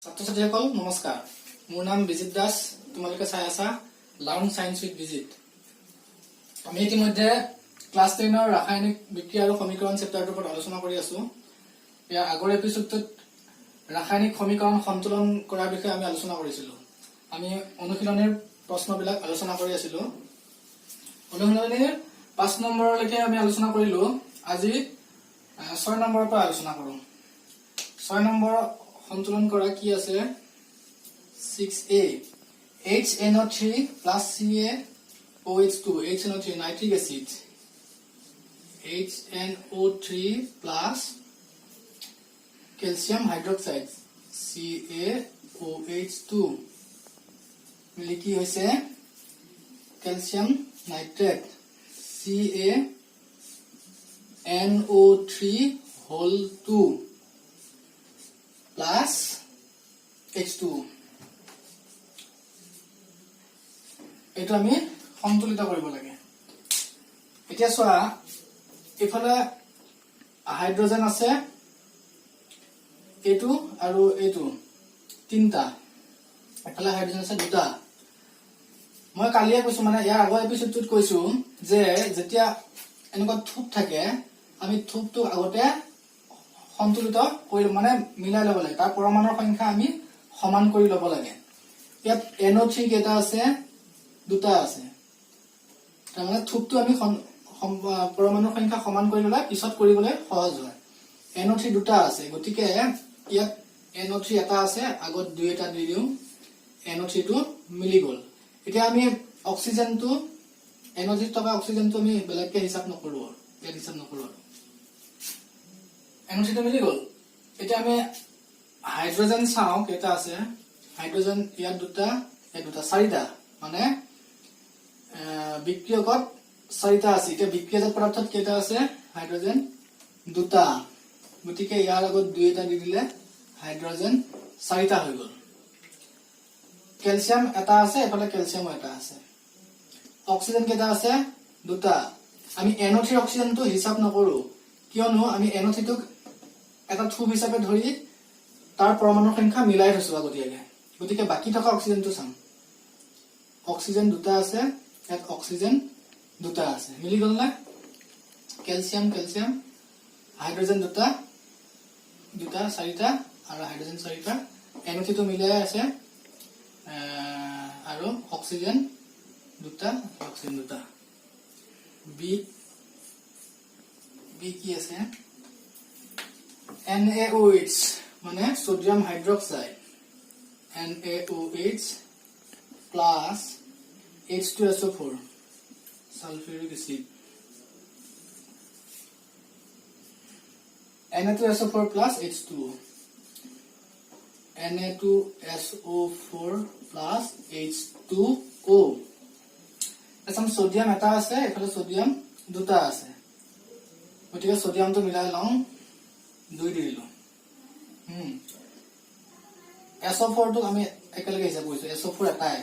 ছাত্ৰ ছাত্ৰীসকল নমস্কাৰ। মোৰ নাম বিজিত দাস। তোমালোকে চাই আছা লাৰ্ণ সায়েন্স উইথ বিজিত। আমি ইতিমধ্যে ক্লাছ 10 ৰাসায়নিক বিক্ৰিয়া আৰু সমীকৰণ চেপ্টাৰটোৰ ওপৰত আলোচনা কৰি আছো। ইয়াৰ আগৰ এপিসোডটোত ৰাসায়নিক সমীকৰণ সন্তুলন কৰাৰ বিষয়ে আমি আলোচনা কৰিছিলো। আমি অনুশীলনীৰ প্ৰশ্নবিলাক আলোচনা কৰি আছিলো। অনুশীলনীৰ 5 নম্বৰলৈকে আমি আলোচনা কৰিলো। আজি 6 নম্বৰৰ পৰা আলোচনা কৰো। 6 নম্বৰ সন্তুলন কৰা কি আছে 6a HNO3 plus CaOH2 HNO3 nitric acid HNO3 plus calcium hydroxide CaOH2 মিলি কি হৈছে calcium nitrate CaNO3 whole 2 plus H2 এটা আমি সন্তুলিত কৰিব লাগে। এতিয়া চোৱা এফালে হাইড্ৰোজেন আছে এটো আৰু এটো তিনটা, এফালে হাইড্ৰোজেন আছে দুটা। মই কালিয়ে কৈছো মানে ইয়াৰ আগৰ এপিসোডটোত কৈছো যে যেতিয়া এনেকুৱা থুপ থাকে আমি থুপটো আগতে সন্তুলিত কৰি মানে মিলাই ল'ব লাগে। তাৰ পৰমাণুৰ সংখ্যা আমি সমান কৰি ল'ব লাগে। ইয়াত NO3 কেটা আছে দুটা আছে, তাৰ মানে থুপটো আমি পৰমাণুৰ সংখ্যা সমান কৰি ল'লে পিছত কৰিবলৈ সহজ হয়। NO3 দুটা আছে, গতিকে ইয়াত NO3 এটা আছে, আগত দুই এটা দি দিও, NO3 টো মিলি গল। এতিয়া আমি অক্সিজেনটো NO3 থকা অক্সিজেনটো আমি বেলেগকে হিসাব নকৰো, ইয়াত হিসাব নকৰো। NO3 টো মিলি গল। এতিয়া আমি হাইড্ৰোজেন চাও কেটা আছে। হাইড্ৰোজেন ইয়াত দুটা, ইয়াত দুটা, চাৰিটা, মানে বিক্ৰিয়কত চাৰিটা আছে। এতিয়া বিক্ৰিয়ক পদাৰ্থত কেটা আছে হাইড্ৰোজেন দুটা, গতিকে ইয়াৰ আগত দুই এটা দি দিলে হাইড্ৰোজেন চাৰিটা হৈ গল। ক্যালসিয়াম এটা আছে, এফালে ক্যালসিয়াম এটা আছে। অক্সিজেন কেটা আছে দুটা। আমি NO3 অক্সিজেনটো হিসাব নকৰো, কিয়নো আমি NO3 টোক এটা থুপ হিচাপে ধৰি তাৰ পৰমাণুৰ সংখ্যা মিলাই থৈছো আগতীয়াকে। গতিকে বাকি থকা অক্সিজেনটো চাম। অক্সিজেন দুটা আছে, ইয়াত অক্সিজেন দুটা আছে, মিলি গল না। ক্যালসিয়াম ক্যালসিয়াম, হাইড্ৰোজেন দুটা দুটা চাৰিটা আৰু হাইড্ৰোজেন চাৰিটা, NO3 টো মিলাই আছে আৰু অক্সিজেন দুটা অক্সিজেন দুটা। বি কি আছে NaOH মানে sodium hydroxide NaOH plus H2SO4 sulphuric acid Na2SO4 plus H2O Na2SO4 plus H2O। Assam sodium এটা আছে, এফালে সোডিয়াম দুটা আছে, গতিকে সোডিয়ামটো মিলাই লওঁ, দুই দি দিলো। SO4 টো আমি একেলগে হিসাব কৰিছো, SO4 এটাই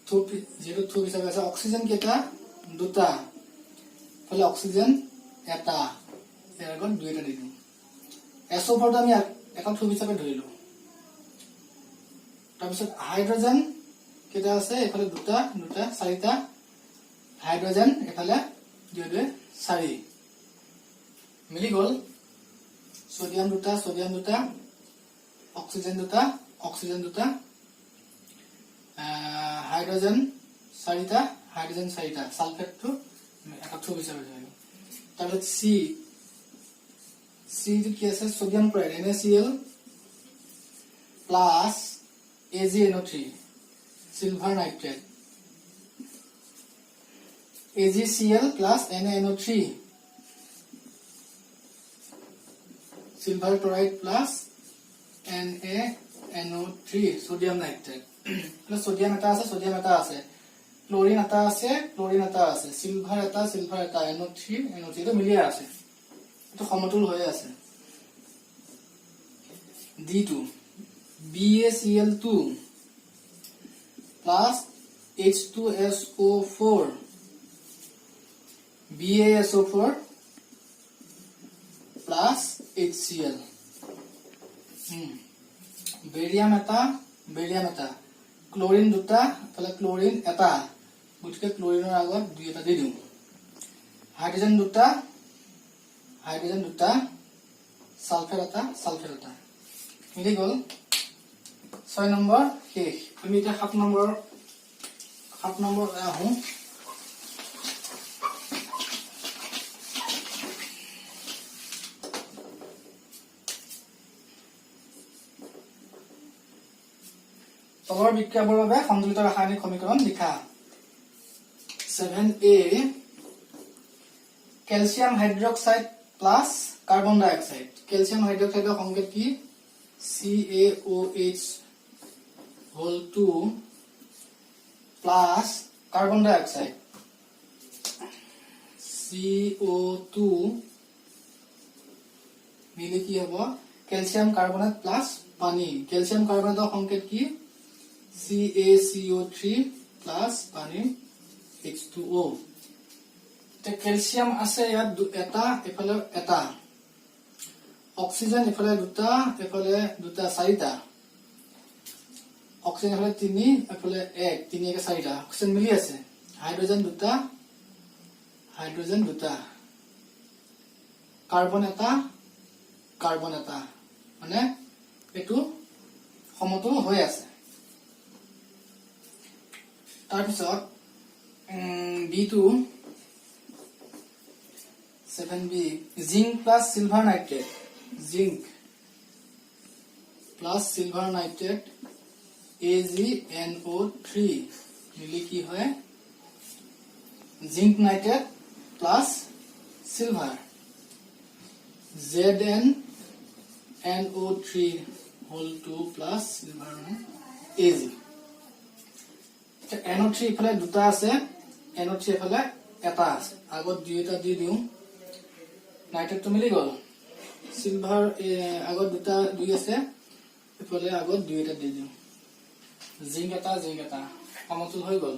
থুপ, যেটো থুপ হিসাবে আছে। অক্সিজেন কেটা দুটা, ফলে অক্সিজেন এটা, এর আগত দুই এটা দি দিও। SO4 টো আমি এটা থুপ হিসাবে ধৰিলো। তাৰপিছত হাইড্ৰোজেন কেটা আছে, এফালে দুটা দুটা চাৰিটা, হাইড্ৰোজেন এফালে দুই দুই চাৰি, মিলি গল। সোডিয়াম দুটা সোডিয়াম দুটা, অক্সিজেন দুটা অক্সিজেন দুটা, হাইড্ৰোজেন চাৰিটা হাইড্ৰোজেন চাৰিটা, সালফেটটো এটা থুপ হিচাপে ধৰিলো। তাৰপিছত সি টো কি আছে sodium chloride NaCl plus AgNO3 silver nitrate, AgCl plus NaNO3 silver chloride plus NaNO3 sodium nitrate. Plus sodium এটা আছে সোডিয়াম এটা আছে, ক্লোরিন এটা আছে ক্লোরিন এটা আছে, সিলভার এটা NO3 এটা মিলিয়ে আছে, এটা সমতুল হয়ে আছে। D2 BaCl2 plus H2SO4 BaSO4 plus HCl barium এটা ক্লোৰিন দুটা এফালে ক্লোৰিন এটা গতিকে ক্লোৰিনৰ আগত দুই এটা দি দিওঁ হাইড্ৰোজেন দুটা সালফেট এটা মিলি গল 6 নম্বৰ শেষ আমি এটা 7 নম্বৰ আহো তলৰ বিক্ৰিয়াবোৰৰ বাবে সন্তুলিত ৰাসায়নিক সমীকৰণ লিখা 7A calcium hydroxide plus carbon dioxide calcium হাইড্ৰোক্সাইডৰ সংকেত কি CaOH whole 2 plus carbon dioxide CO2 মিলি কি হ'ব ক্যালসিয়াম কার্বনেট প্লাস পানী ক্যালসিয়াম কাৰ্বনেটৰ সংকেত কি CaCO3 plus পানী H2O তে ক্যালসিয়াম আছে ইয়াত এটা এফালে এটা অক্সিজেন এফালে দুটা চাৰিটা অক্সিজেন এফালে 3 এফালে 1 3 একে 4টা অক্সিজেন মিলি আছে হাইড্ৰোজেন দুটা কাৰ্বন এটা মানে এটো সমতুল হৈ আছে তাৰ পিছত B2 7B zinc plus silver nitrate AgNO3 मिली की है zinc nitrate plus silver ZnNO3 whole 2 plus silver Ag NO3 ইফালে দুটা আছে NO3 ইফালে এটা আছে আগত দুইটা দি দিও নাইট্রেট তো মিলি গল সিলভার আগত দুই আছে ইফালে আগত দুইটা দি দিও জিংক এটা সমতুল হৈ গল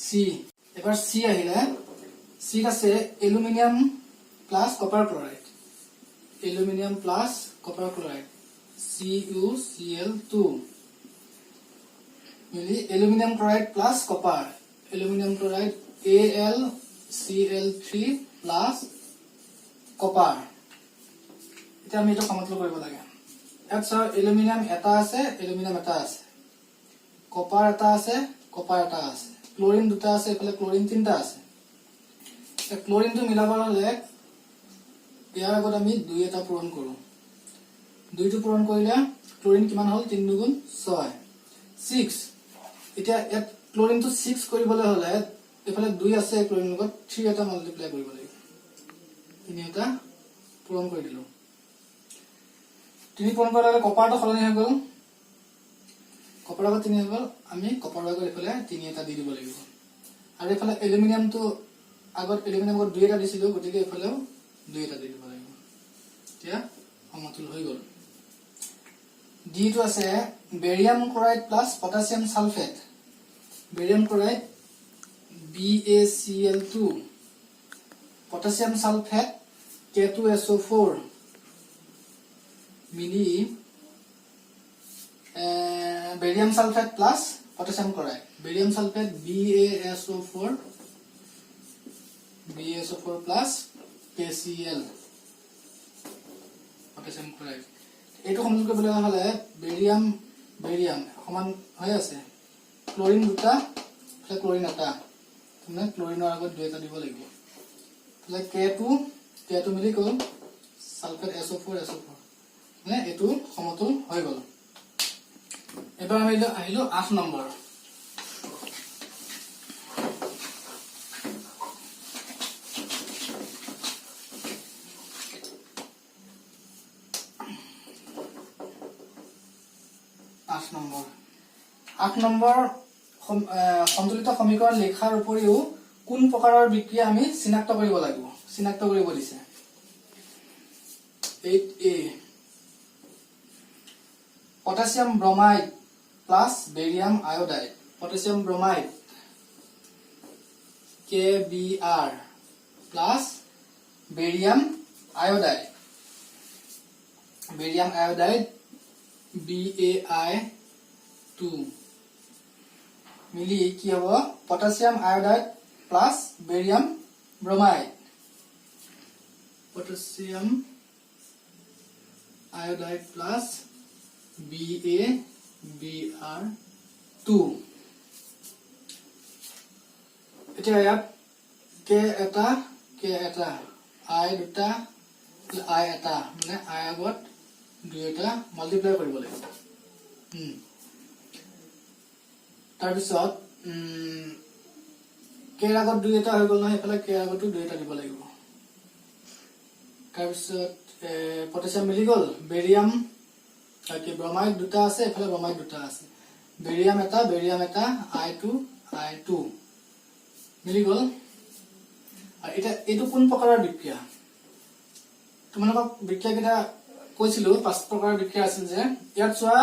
সি এবাৰ সি আহিলে সি আছে aluminium plus copper chloride CuCl2 মিলি aluminium chloride plus copper aluminium chloride AlCl3 plus copper এটা আমি এটা সমতুল কৰিব লাগে ইয়াত অ্যালুমিনিয়াম এটা আছে কপাৰ এটা আছে ক্লোৰিন দুটা আছে এফালে ক্লোৰিন তিনটা আছে ক্লোৰিনটো মিলাবৰ হলে ইয়াৰ আগত আমি 2 এটা পূৰণ কৰো 2টো পূৰণ কৰিলে ক্লোৰিন কিমান হল 3 দুগুণ 6 এতিয়া ইয়াত ক্লোৰিনটো 6 কৰিবলৈ হলে এফালে 2 আছে ক্লোৰিন লগত 3 এটা মাল্টিপ্লাই কৰিব লাগিব 3 এটা পূৰণ কৰি দিলো 3 পূৰণ কৰালে কপাৰটো সলনি হৈ গল কপাৰ আগত 3 হৈ গল আমি কপাৰ আগত এফালে 3 এটা দি দিব লাগিব আৰু এফালে অ্যালুমিনিয়ামটো আগত অ্যালুমিনিয়াম আগত 2 এটা দিছিলো গতিকে এফালেও 2 এটা দি দিব লাগিব এতিয়া সমতুল হৈ গল ডি টো আছে barium chloride plus potassium sulphate barium chloride BaCl2 potassium sulphate K2SO4 মিলি barium sulphate plus potassium chloride barium sulphate BaSO4 plus KCl potassium chloride এটো সমতুল কৰিবলৈ হলে বেৰিয়াম সমান হৈ আছে ক্লোৰিন দুটা ক্লোৰিন এটা মানে ক্লোৰিনৰ আগত 2 এটা দিব লাগিব তাহলে K2 মিলি গল সালফেট SO4 মানে এটো সমতুল হৈ গল এবাৰ আমি আহিলো 8 নম্বৰ সন্তুলিত সমীকৰণ লেখাৰ উপৰিও কোন প্ৰকাৰৰ বিক্ৰিয়া আমি চিনাক্ত কৰিব লাগিব চিনাক্ত কৰিব দিছে 8A potassium bromide plus barium iodide potassium bromide KBr plus barium iodide BaI2 মিলি কি হ'ব potassium iodide plus barium bromide potassium iodide plus BaBr2 এতিয়া ইয়াত কে এটা আই দুটা আই এটা মানে আই আগত দুইটা মাল্টিপ্লাই কৰিব লাগিব তাৰ পিছত কে আগত দুইটা হৈ গল নহয় এফালে কে আগতো দুইটা দিব লাগিব তাৰ পিছত পটাছিয়াম মিলি গল বেৰিয়াম কি ব্ৰোমাইড দুটা আছে এফালে ব্ৰোমাইড দুটা আছে বেৰিয়াম এটা I2 মিলি গল আৰু এটা এটো কোন প্ৰকাৰৰ বিক্ৰিয়া তোমালোকক বিক্ৰিয়া কেটা কৈছিলো পাঁচ প্ৰকাৰৰ বিক্ৰিয়া আছিল যে ইয়াত চোৱা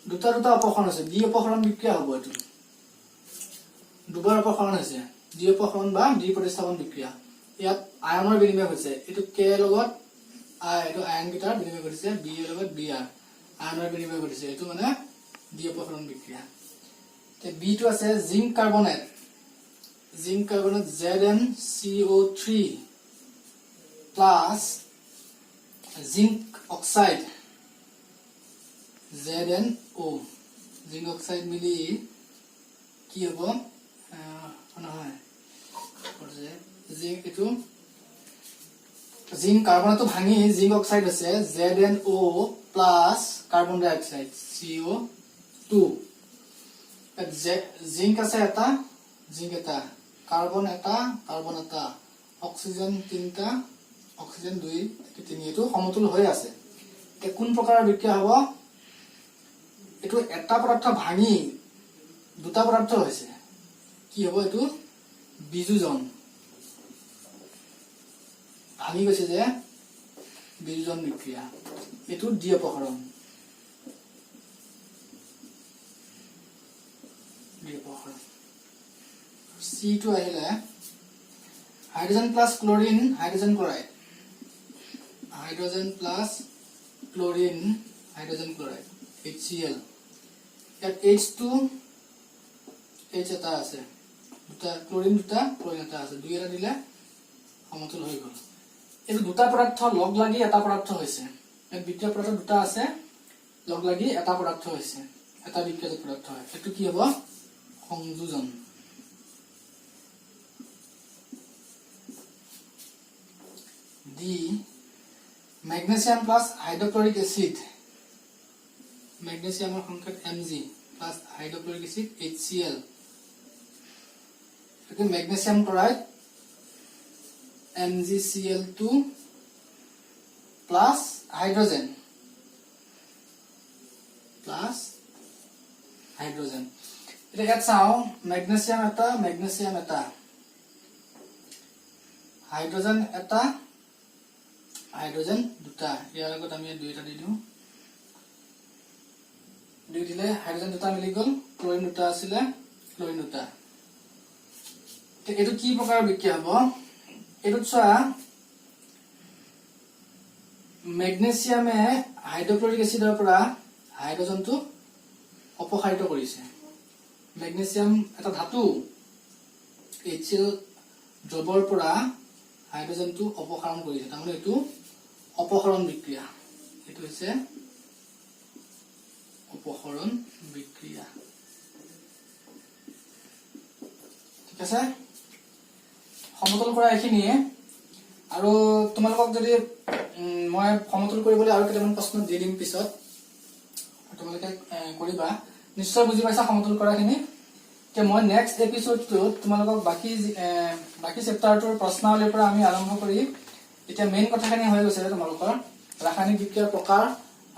দুটা অপসৰণ আছে দ্বি অপসৰণ বিক্ৰিয়া হ'ব এটো দুবাৰ অপসৰণ হৈছে দ্বি অপসৰণ বা দ্বি প্ৰতিস্থাপন বিক্ৰিয়া ইয়াত আয়নৰ বিনিময় হৈছে এটো কে লগত আই এটো আয়ন গিটাৰ বিনিময় কৰিছে বি এৰ লগত বিআৰ আয়নৰ বিনিময় কৰিছে এটো মানে দ্বি অপসৰণ বিক্ৰিয়া তে বি টো আছে zinc carbonate ZnCO3 plus zinc oxide ZnO zinc oxide মিলি কি হ'ব নহয় জিংক এটো জিংক কাৰ্বনেটটো ভাঙি জিংক অক্সাইড আছে ZnO plus কাৰ্বন ডাই অক্সাইড CO2 জিংক আছে এটা কার্বন এটা অক্সিজেন তিনটা অক্সিজেন 2 3 এটো সমতুল হৈ আছে এ কোন প্ৰকাৰৰ বিক্ৰিয়া হ'ব এটো এটা পদাৰ্থ ভাঙি দুটা পদাৰ্থ হৈছে কি হ'ব এটো বিযোজন ভাঙি গৈছে যে বিযোজন বিক্ৰিয়া এটো দ্বি অপসৰণ C2 আহিলে hydrogen plus chlorine hydrogen chloride HCl ইয়াত H2 H এটা আছে দুটা ক্লোৰিন এটা আছে দুই এটা দিলে সমতুল হৈ গল এই দুটা পদাৰ্থ লগ লাগি এটা পদাৰ্থ হৈছে এই বিক্ৰিয়া পদাৰ্থ দুটা আছে লগ লাগি এটা পদাৰ্থ হৈছে এটা বিক্ৰিয়া পদাৰ্থ হয় এটো কি হ'ব সংযোজন D magnesium plus hydrochloric acid magnesium সংকেত Mg plus hydrochloric acid HCl এটো magnesium chloride MgCl2 plus hydrogen এটা ইয়াত চাও magnesium এটা হাইড্ৰোজেন দুটা ইয়াৰ আগত আমি দুইটা দি দিও দুই দিলে হাইড্ৰোজেন দুটা মিলি গল ক্লোৰিন দুটা আছিল ক্লোৰিন দুটা এটো কি প্ৰকাৰৰ বিক্ৰিয়া হ'ব এটো চোৱা মেগনেছিয়ামে হাইড্ৰক্লোৰিক এসিডৰ পৰা হাইড্ৰোজেনটো অপসাৰিত কৰিছে মেগনেছিয়াম এটা ধাতু HCl দ্ৰৱৰ পৰা হাইড্ৰোজেনটো অপসাৰণ কৰিছে তাৰমানে এটো অপহৰণ বিক্ৰিয়া এটো হৈছে অপহৰণ বিক্ৰিয়া ঠিক আছে সমতল কৰা এখিনিয়ে আৰু তোমালোকক যদি মই সমতল কৰিবলৈ আৰু কেইটামান প্ৰশ্ন দি দিম পিছত তোমালোকে কৰিবা নিশ্চয় বুজি পাইছা সমতল কৰাখিনি যে মই নেক্সট এপিসোডটোত তোমালোকক বাকি চেপ্টাৰটোৰ প্ৰশ্নাৱলীৰ পৰা আমি আৰম্ভ কৰি এতিয়া মেইন কথাখিনি হৈ গৈছে তোমালোকৰ ৰাসায়নিক বিক্ৰিয়াৰ প্ৰকাৰ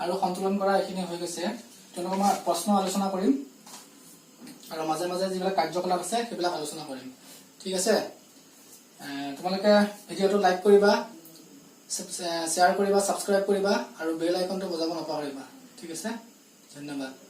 আৰু সন্তুলন কৰা এখিনি হৈ গৈছে তোমালোকক মই প্ৰশ্ন আলোচনা কৰিম আৰু মাজে মাজে যিবিলাক কাৰ্যকলাপ আছে সেইবিলাক আলোচনা কৰিম ঠিক আছে তোমালোকে ভিডিঅটো লাইক কৰিবা শ্বেয়াৰ কৰিবা সাবস্ক্ৰাইব কৰিবা আৰু বেল আইকনটো বজাব নাপাহৰিবা ঠিক আছে ধন্যবাদ